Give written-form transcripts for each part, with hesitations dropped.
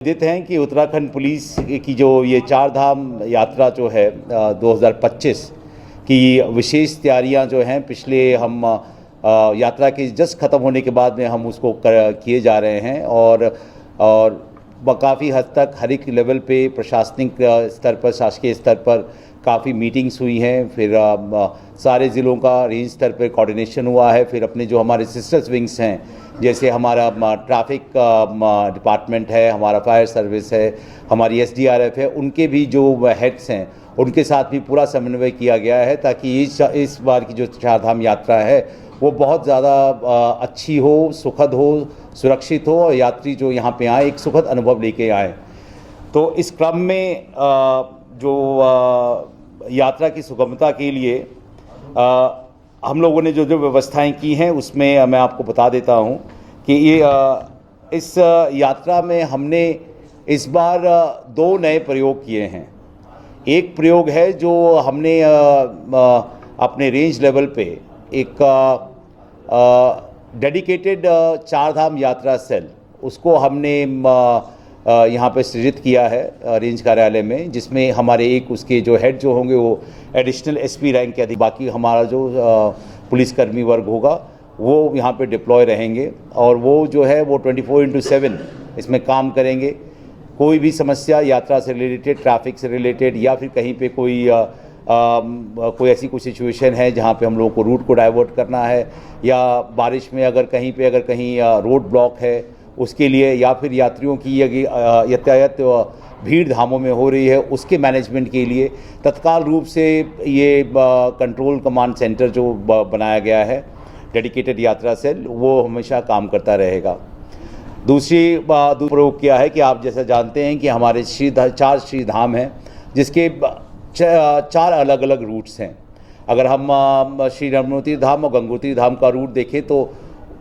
देते हैं कि उत्तराखंड पुलिस की जो ये चार धाम यात्रा जो है 2025 की विशेष तैयारियां जो हैं पिछले हम यात्रा के जस्ट ख़त्म होने के बाद में हम उसको किए जा रहे हैं और काफ़ी हद तक हर एक लेवल पे प्रशासनिक स्तर पर शासकीय स्तर पर काफ़ी मीटिंग्स हुई हैं। फिर सारे ज़िलों का रेंज स्तर पर कोऑर्डिनेशन हुआ है। फिर अपने जो हमारे सिस्टर्स विंग्स हैं, जैसे हमारा ट्रैफिक डिपार्टमेंट है, हमारा फायर सर्विस है, हमारी SDRF है, उनके भी जो हेड्स हैं उनके साथ भी पूरा समन्वय किया गया है ताकि इस बार की जो चारधाम यात्रा है वो बहुत ज़्यादा अच्छी हो, सुखद हो, सुरक्षित हो और यात्री जो यहाँ पे आए एक सुखद अनुभव लेके आए। तो इस क्रम में जो यात्रा की सुगमता के लिए हम लोगों ने जो व्यवस्थाएं की हैं उसमें मैं आपको बता देता हूं कि इस यात्रा में हमने इस बार दो नए प्रयोग किए हैं। एक प्रयोग है जो हमने अपने रेंज लेवल पे एक डेडिकेटेड चारधाम यात्रा सेल उसको हमने यहाँ पे सृजित किया है रेंज कार्यालय में, जिसमें हमारे एक उसके जो हेड जो होंगे वो एडिशनल SP रैंक के अधिक, बाकी हमारा जो पुलिसकर्मी वर्ग होगा वो यहाँ पे डिप्लॉय रहेंगे और वो जो है वो 24/7 इसमें काम करेंगे। कोई भी समस्या यात्रा से रिलेटेड, ट्रैफिक से रिलेटेड या फिर कहीं पे कोई ऐसी कोई सिचुएशन है जहाँ पे हम लोगों को रूट को डाइवर्ट करना है या बारिश में अगर कहीं रोड ब्लॉक है उसके लिए, या फिर यात्रियों की यातायात भीड़ धामों में हो रही है उसके मैनेजमेंट के लिए तत्काल रूप से ये कंट्रोल कमांड सेंटर जो बनाया गया है डेडिकेटेड यात्रा सेल वो हमेशा काम करता रहेगा। दूसरी प्रयोग किया है कि आप जैसा जानते हैं कि हमारे चार श्री धाम हैं जिसके चार अलग अलग रूट्स हैं। अगर हम श्री यमुनोत्री धाम और गंगोत्री धाम का रूट देखें तो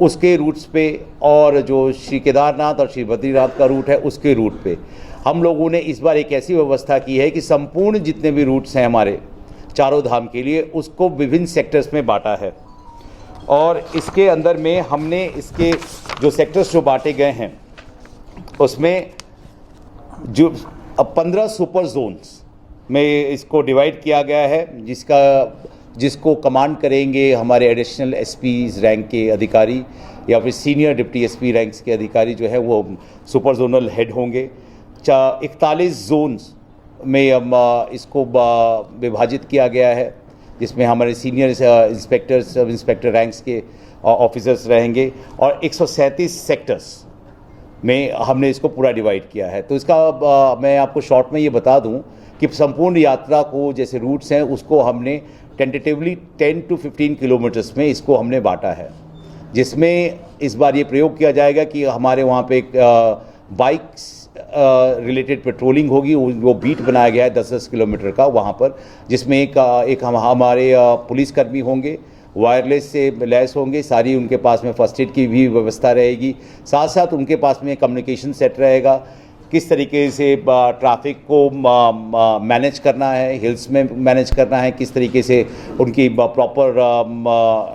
उसके रूट्स पे और जो श्री केदारनाथ और श्री बद्रीनाथ का रूट है उसके रूट पे हम लोगों ने इस बार एक ऐसी व्यवस्था की है कि संपूर्ण जितने भी रूट्स हैं हमारे चारों धाम के लिए उसको विभिन्न सेक्टर्स में बांटा है और इसके अंदर में हमने इसके जो सेक्टर्स जो बांटे गए हैं उसमें जो 15 सुपर जोन्स में इसको डिवाइड किया गया है जिसको कमांड करेंगे हमारे एडिशनल SPs रैंक के अधिकारी या फिर सीनियर डिप्टी SP रैंक्स के अधिकारी जो है वो सुपर जोनल हेड होंगे। 41 जोन्स में इसको विभाजित किया गया है जिसमें हमारे senior inspector, sub inspector ranks के ऑफिसर्स रहेंगे और 137 सेक्टर्स में हमने इसको पूरा डिवाइड किया है। तो इसका मैं आपको शॉर्ट में ये बता दूं कि संपूर्ण यात्रा को जैसे रूट्स हैं उसको हमने टेंटेटिवली 10 to 15 किलोमीटर्स में इसको हमने बांटा है, जिसमें इस बार ये प्रयोग किया जाएगा कि हमारे वहाँ पे एक बाइक्स रिलेटेड पेट्रोलिंग होगी। वो बीट बनाया गया है 10-10 किलोमीटर का वहाँ पर, जिसमें एक हमारे पुलिसकर्मी होंगे, वायरलेस से लैस होंगे, सारी उनके पास में फर्स्ट एड की भी व्यवस्था रहेगी, साथ साथ उनके पास में कम्युनिकेशन सेट रहेगा, किस तरीके से ट्रैफिक को मैनेज करना है, हिल्स में मैनेज करना है, किस तरीके से उनकी प्रॉपर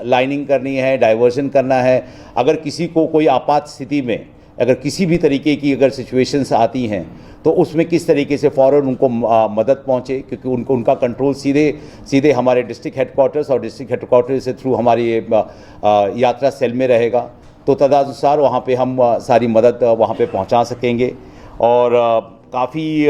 लाइनिंग करनी है, डाइवर्जन करना है। अगर किसी को कोई आपात स्थिति में अगर किसी भी तरीके की अगर सिचुएशंस आती हैं तो उसमें किस तरीके से फ़ौरन उनको मदद पहुंचे, क्योंकि उनका कंट्रोल सीधे हमारे डिस्ट्रिक्ट हेडक्वार्टर्स और डिस्ट्रिक्ट हेडक्वार्टर्स से थ्रू हमारी यात्रा सेल में रहेगा। तो तदनुसार वहाँ पे हम सारी मदद वहाँ पे पहुँचा सकेंगे और काफ़ी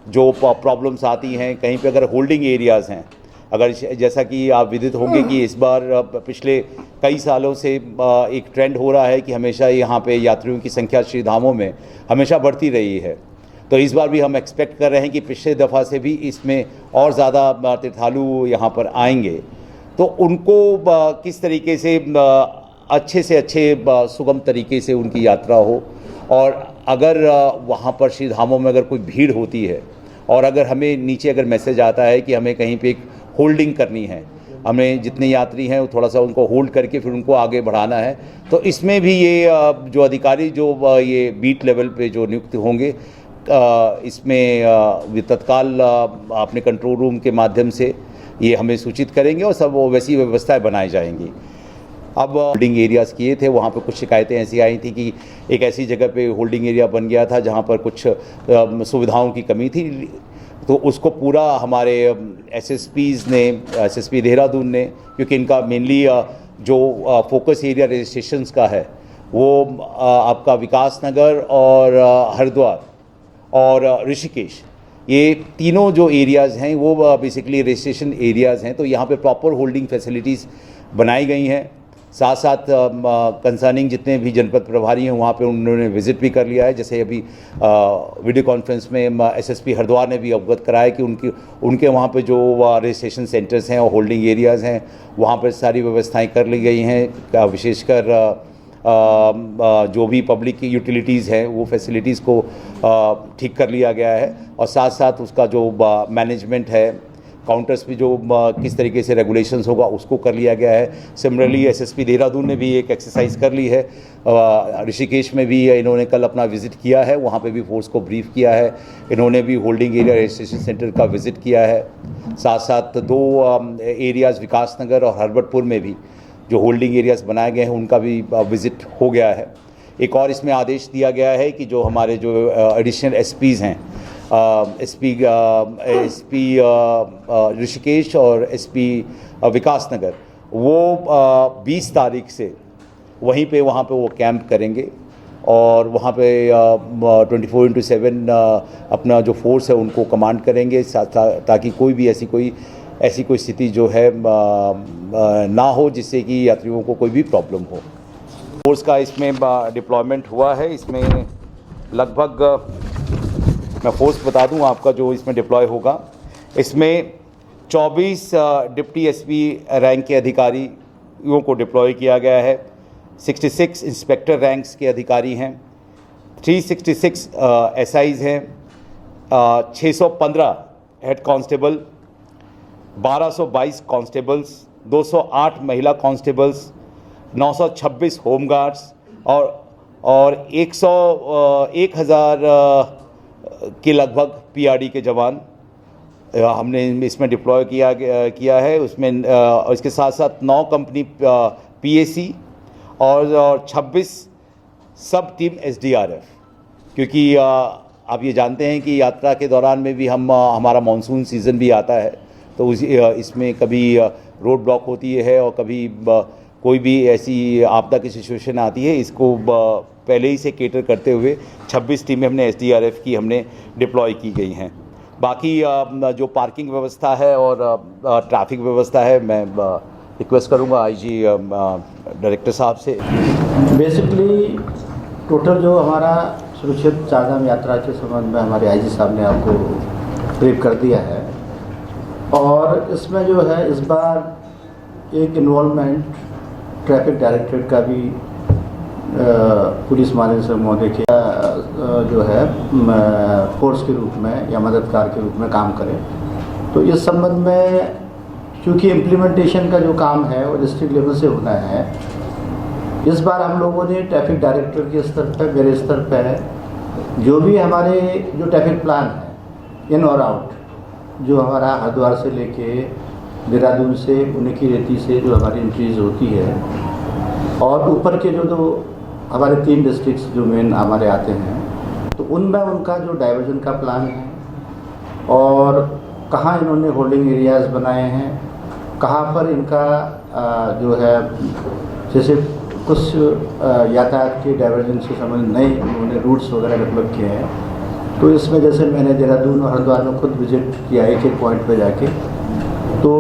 जो प्रॉब्लम्स आती हैं कहीं पे अगर होल्डिंग एरियाज़ हैं, अगर जैसा कि आप विदित होंगे कि इस बार पिछले कई सालों से एक ट्रेंड हो रहा है कि हमेशा यहाँ पे यात्रियों की संख्या श्री धामों में हमेशा बढ़ती रही है। तो इस बार भी हम एक्सपेक्ट कर रहे हैं कि पिछले दफ़ा से भी इसमें और ज़्यादा तीर्थालु यहाँ पर आएंगे, तो उनको किस तरीके से अच्छे सुगम तरीके से उनकी यात्रा हो। और अगर वहाँ पर श्री धामों में अगर कोई भीड़ होती है और अगर हमें नीचे अगर मैसेज आता है कि हमें कहीं पे एक होल्डिंग करनी है, हमें जितने यात्री हैं वो थोड़ा सा उनको होल्ड करके फिर उनको आगे बढ़ाना है, तो इसमें भी ये जो अधिकारी जो ये बीट लेवल पे जो नियुक्त होंगे इसमें तत्काल अपने कंट्रोल रूम के माध्यम से ये हमें सूचित करेंगे और सब वो वैसी व्यवस्थाएं बनाई जाएंगी। अब होल्डिंग एरियाज़ किए थे, वहाँ पे कुछ शिकायतें ऐसी आई थी कि एक ऐसी जगह पे होल्डिंग एरिया बन गया था जहाँ पर कुछ सुविधाओं की कमी थी, तो उसको पूरा हमारे एसएसपीज़ ने, एसएसपी देहरादून ने, क्योंकि इनका मेनली जो फोकस एरिया रजिस्ट्रेशंस का है वो आपका विकास नगर और हरिद्वार और ऋषिकेश, ये तीनों जो एरियाज़ हैं वो बेसिकली रजिस्ट्रेशन एरियाज़ हैं। तो यहाँ पे प्रॉपर होल्डिंग फैसिलिटीज़ बनाई गई हैं। साथ साथ कंसर्निंग जितने भी जनपद प्रभारी हैं वहाँ पे उन्होंने विज़िट भी कर लिया है। जैसे अभी वीडियो कॉन्फ्रेंस में एसएसपी हरिद्वार ने भी अवगत कराया कि उनके वहाँ पे जो रजिस्ट्रेशन सेंटर्स हैं और होल्डिंग एरियाज़ हैं वहाँ पर सारी व्यवस्थाएं कर ली गई हैं। विशेषकर जो भी पब्लिक की यूटिलिटीज़ हैं वो फैसिलिटीज़ को ठीक कर लिया गया है, और साथ साथ उसका जो मैनेजमेंट है, काउंटर्स भी जो किस तरीके से रेगुलेशंस होगा उसको कर लिया गया है। सिमिलरली एसएसपी देहरादून ने भी एक एक्सरसाइज कर ली है। ऋषिकेश में भी इन्होंने कल अपना विज़िट किया है, वहाँ पे भी फोर्स को ब्रीफ किया है। इन्होंने भी होल्डिंग एरिया रजिस्ट्रेशन सेंटर का विज़िट किया है। साथ साथ 2 एरियाज़ विकास नगर और हरबटपुर में भी जो होल्डिंग एरियाज़ बनाए गए हैं उनका भी विज़िट हो गया है। एक और इसमें आदेश दिया गया है कि जो हमारे जो एडिशनल एसपीज़ हैं, एसपी ऋषिकेश और एसपी विकास नगर, वो 20 तारीख से वहाँ पे वो कैंप करेंगे और वहाँ पे 24/7 अपना जो फोर्स है उनको कमांड करेंगे, ताकि कोई भी ऐसी कोई स्थिति जो है ना हो जिससे कि यात्रियों को कोई भी प्रॉब्लम हो। फोर्स का इसमें डिप्लॉयमेंट हुआ है। इसमें लगभग मैं फोर्स बता दूं आपका जो इसमें डिप्लॉय होगा, इसमें 24 डिप्टी एसपी रैंक के अधिकारियों को डिप्लॉय किया गया है। 66 इंस्पेक्टर रैंक्स के अधिकारी हैं, 366 एसआईज हैं, 615 हेड कांस्टेबल, 1222 कांस्टेबल्स, 208 महिला कांस्टेबल्स, 926 होमगार्ड्स और 1000 के लगभग पीआरडी के जवान हमने इसमें डिप्लॉय किया है। उसमें इसके साथ साथ 9 कंपनी पीएसी और 26 सब टीम एसडीआरएफ, क्योंकि आप ये जानते हैं कि यात्रा के दौरान में भी हमारा मानसून सीज़न भी आता है, तो इसमें कभी रोड ब्लॉक होती है और कभी कोई भी ऐसी आपदा की सिचुएशन आती है। इसको पहले ही से केटर करते हुए 26 टीमें हमने एसडीआरएफ की डिप्लॉय की गई हैं। बाकी जो पार्किंग व्यवस्था है और ट्रैफिक व्यवस्था है, मैं रिक्वेस्ट करूंगा आईजी डायरेक्टर साहब से। बेसिकली टोटल जो हमारा सुरक्षित चारधाम यात्रा के संबंध में हमारे आईजी साहब ने आपको ब्रीफ कर दिया है, और इसमें जो है इस बार एक इन्वॉल्वमेंट ट्रैफिक डायरेक्टरेट का भी पुलिस महानिदेशक महोदय के जो है फोर्स के रूप में या मददगार के रूप में काम करें। तो इस संबंध में क्योंकि इम्प्लीमेंटेशन का जो काम है वो डिस्ट्रिक्ट लेवल से होना है, इस बार हम लोगों ने ट्रैफिक डायरेक्टर के स्तर पर, मेरे स्तर पर जो भी हमारे जो ट्रैफिक प्लान है इन और आउट, जो हमारा हरिद्वार से लेके देहरादून से उनकी रेती से जो हमारी एंट्रीज होती है, और ऊपर के जो हमारे 3 डिस्ट्रिक्ट्स जो मेन हमारे आते हैं, तो उनमें उनका जो डाइवर्जन का प्लान है और कहाँ इन्होंने होल्डिंग एरियाज़ बनाए हैं, कहाँ पर इनका जो है जैसे कुछ यातायात के डाइवर्जन से संबंधित नए उन्होंने रूट्स वगैरह डेवलप किए हैं। तो इसमें जैसे मैंने देहरादून और हरिद्वार में खुद विजिट किया एक पॉइंट पे जाके, तो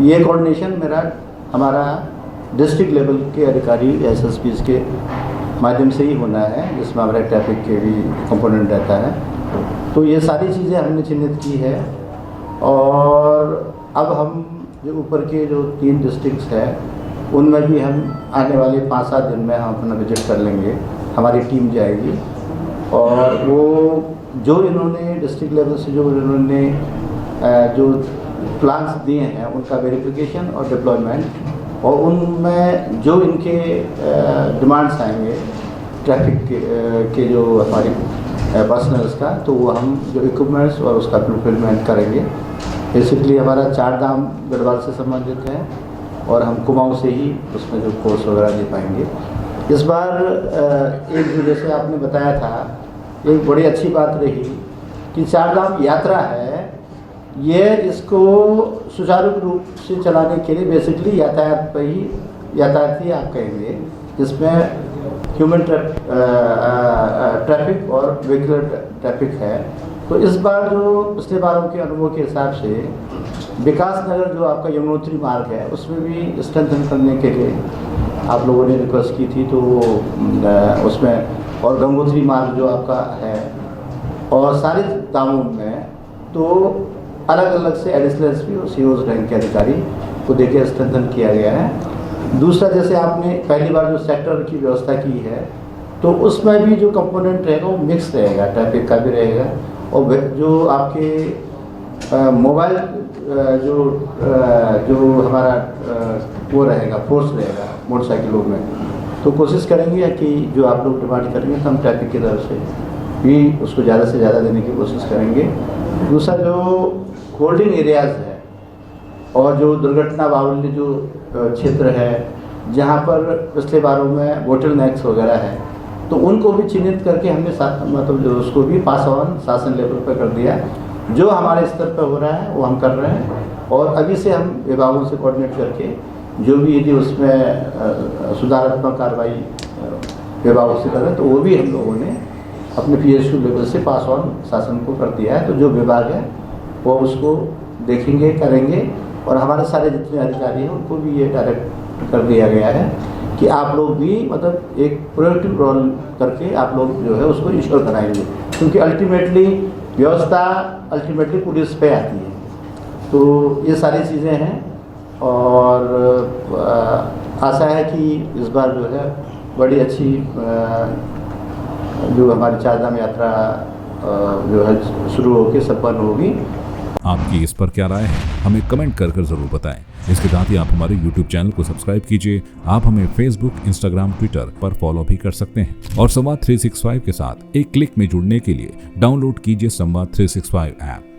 ये कोऑर्डिनेशन हमारा डिस्ट्रिक्ट लेवल के अधिकारी एसएसपीज़ के माध्यम से ही होना है, जिसमें हमारे ट्रैफिक के भी कंपोनेंट रहता है। तो ये सारी चीज़ें हमने चिन्हित की है, और अब हम जो ऊपर के जो 3 डिस्ट्रिक्ट्स हैं उनमें भी हम आने वाले 5-7 दिन में हम अपना विजिट कर लेंगे, हमारी टीम जाएगी, और वो जो इन्होंने डिस्ट्रिक्ट लेवल से जो इन्होंने जो प्लान्स दिए हैं उनका वेरिफिकेशन और डिप्लॉयमेंट, और उनमें जो इनके डिमांड्स आएंगे ट्रैफिक के जो हमारे पर्सनल्स का, तो वो हम जो इक्विपमेंट्स और उसका फुलफिलमेंट करेंगे। बेसिकली हमारा 4 धाम गढ़वाल से संबंधित है, और हम कुमाऊं से ही उसमें जो कोर्स वगैरह दे पाएंगे। इस बार एक जो जैसे आपने बताया था, एक बड़ी अच्छी बात रही कि चारधाम यात्रा है, ये इसको सुचारू रूप से चलाने के लिए बेसिकली यातायात पर ही, यातायात ही आप कहेंगे, जिसमें ह्यूमन ट्रैफिक और व्हीकल ट्रैफिक है। तो इस बार जो पिछले बारों के अनुभव के हिसाब से विकास नगर जो आपका यमुनोत्री मार्ग है, उसमें भी स्ट्रेंथन करने के लिए आप लोगों ने रिक्वेस्ट की थी, तो उसमें और गंगोत्री मार्ग जो आपका है और सारे दामों में तो अलग अलग से एडिशनल एसपी और सीओज रैंक के अधिकारी को देके स्ट्रेंथन किया गया है। दूसरा, जैसे आपने पहली बार जो सेक्टर की व्यवस्था की है, तो उसमें भी जो कंपोनेंट रहेगा वो मिक्स रहेगा, ट्रैफिक का भी रहेगा और जो आपके मोबाइल जो हमारा वो रहेगा, फोर्स रहेगा मोटरसाइकिलों में, तो कोशिश करेंगे कि जो आप लोग डिमांड करेंगे तो हम ट्रैफिक की तरफ से भी उसको ज़्यादा से ज़्यादा देने की कोशिश करेंगे। दूसरा, जो होल्डिंग एरियाज़ है और जो दुर्घटना बाहुल्य जो क्षेत्र है, जहाँ पर पिछले बारों में बोटल नेक्स वगैरह है, तो उनको भी चिन्हित करके हमने मतलब जो उसको भी पास ऑन शासन लेवल पर कर दिया। जो हमारे स्तर पर हो रहा है वो हम कर रहे हैं और अभी से हम विभागों से कोऑर्डिनेट करके जो भी यदि उसमें सुधारात्मक कार्रवाई विभागों से कर रहे हैं, तो वो भी हम लोगों ने अपने PSU लेवल से पास ऑन शासन को कर दिया है। तो जो विभाग है वो उसको देखेंगे, करेंगे और हमारे सारे जितने अधिकारी हैं उनको भी ये डायरेक्ट कर दिया गया है कि आप लोग भी मतलब एक प्रोएक्टिव रोल करके आप लोग जो है उसको इंश्योर कराएंगे, क्योंकि अल्टीमेटली व्यवस्था अल्टीमेटली पुलिस पे आती है। तो ये सारी चीज़ें हैं और आशा है कि इस बार जो है बड़ी अच्छी जो हमारी चारधाम यात्रा जो है शुरू होकर संपन्न होगी। आपकी इस पर क्या राय है, हमें कमेंट कर जरूर बताएं। इसके साथ ही आप हमारे YouTube चैनल को सब्सक्राइब कीजिए। आप हमें Facebook, Instagram, Twitter पर फॉलो भी कर सकते हैं और संवाद 365 के साथ एक क्लिक में जुड़ने के लिए डाउनलोड कीजिए संवाद 365 ऐप।